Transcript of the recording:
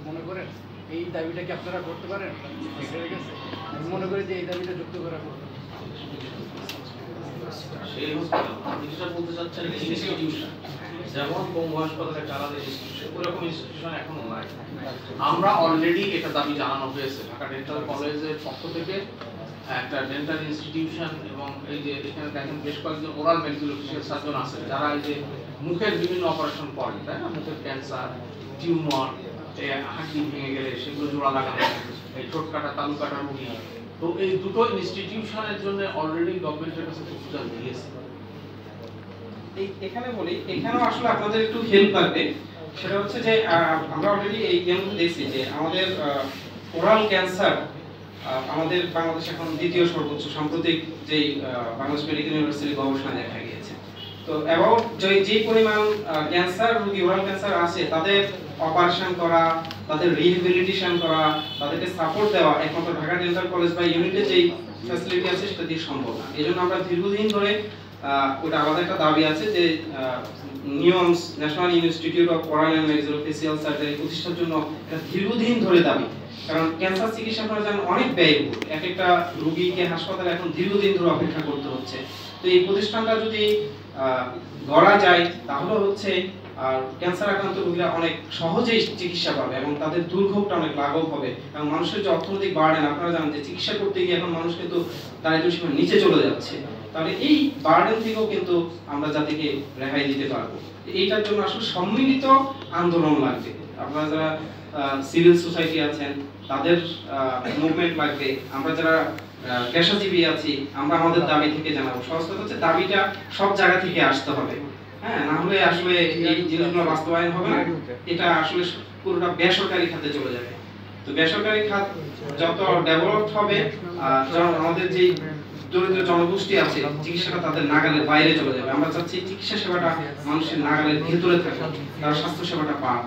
মনে করেন এই দাবিটা কি আপনারা করতে পারেন? আমি মনে করি যে এই দাবিটা যুক্ত করা করতে বলতে চাচ্ছেন ইনস্টিটিউশন যেমন বঙ্গ হাসপাতালে একটা আলাদা ইনস্টিটিউশন, ওরকম ইনস্টিটিউশন এখনো নাই। আমরা অলরেডি এটা দাবি জানানো হয়েছে ঢাকা ডেন্টাল কলেজের পক্ষ থেকে একটা ডেন্টাল ইনস্টিটিউশন, এবং এই যে এখানে দেখেন বেশ কয়েকজন ওরাল ম্যাক্সিলোফেশিয়াল সার্জন আছে যারা এই যে মুখের বিভিন্ন অপারেশন করেন, তাই না? মুখের ক্যান্সার, টিউমার, হাঁটি ভেঙে গেলে সেগুলো জোড়া লাগানো, এই ঠোঁট কাটা, তালু কাটা রোগী। তো এই দুটো ইনস্টিটিউশনের জন্য অলরেডি গভর্নমেন্টের কাছে প্রপোজাল দিয়েছে। এখানে বলি, এখানেও আসলে আপনাদের একটু হেল্প লাগবে। সেটা হচ্ছে যে আমরা অলরেডি এই মধ্যে দেখছি যে আমাদের ওরাল ক্যান্সার আমাদের বাংলাদেশ এখন দ্বিতীয় সর্বোচ্চ সাম্প্রতিক যেই বাংলাদেশ মেডিকেল ইউনিভার্সিটি গবেষণা দেখা গিয়েছে। তো অ্যাবাউট যে পরিমাণ ক্যান্সার রোগী ওরাল ক্যান্সার আছে তাদের অপারেশন করা, তাদের রিহ্যাবিলিটেশন করা, তাদেরকে সাপোর্ট দেওয়া একমাত্র ঢাকা ডেন্টাল কলেজ বা ইউনিটে যেই ফ্যাসিলিটি আছে সেটা দিয়ে সম্ভব না। এই জন্য আমরা দীর্ঘদিন ধরে ওটা আমাদের একটা দাবি আছে যে NIOMS national institute of oral and maxillofacial surgery প্রতিষ্ঠার জন্য এটা দীর্ঘদিন ধরে দাবি। কারণ ক্যান্সার চিকিৎসা করা যেন অনেক ব্যয়বহুল, এক একটা রোগীকে হাসপাতালে এখন দীর্ঘদিন ধরে অপেক্ষা করতে হচ্ছে। তো এই প্রতিষ্ঠানটা যদি গড়া যায় তাহলে হচ্ছে আর ক্যান্সার আক্রান্ত রোগীরা অনেক সহজেই চিকিৎসা পাবে এবং তাদের দুর্ভোগটা অনেক লাঘব হবে। এবং মানুষের যে অর্থনৈতিক বার্ডেন, আপনারা জানেন যে চিকিৎসা করতে গিয়ে এখন মানুষ কিন্তু দারিদ্র্য সীমার নিচে চলে যাচ্ছে। তাহলে এই বার্ডেন থেকেও কিন্তু আমরা জাতিকে রেহাই দিতে পারবো। এইটার জন্য আসলে সম্মিলিত আন্দোলন লাগবে। আপনারা যারা সিভিল সোসাইটি আছেন তাদের মুভমেন্ট লাগবে, আমরা যারা পেশাজীবী আছি আমরা আমাদের দাবি থেকে জানাবো। সহজ কথা হচ্ছে দাবিটা সব জায়গা থেকে আসতে হবে, হ্যাঁ, না হলে আসলে এই জিনিসগুলো বাস্তবায়ন হবে না। এটা আসলে পুরোটা বেসরকারি খাতে চলে যাবে। তো বেসরকারি খাত যত ডেভেলপড হবে, আমাদের যে দরিদ্র জনগোষ্ঠী আছে চিকিৎসাটা তাদের নাগালের বাইরে চলে যাবে। আমরা চাচ্ছি চিকিৎসা সেবাটা মানুষের নাগালের ভেতরে থাকুক, তারা স্বাস্থ্য সেবাটা পাক।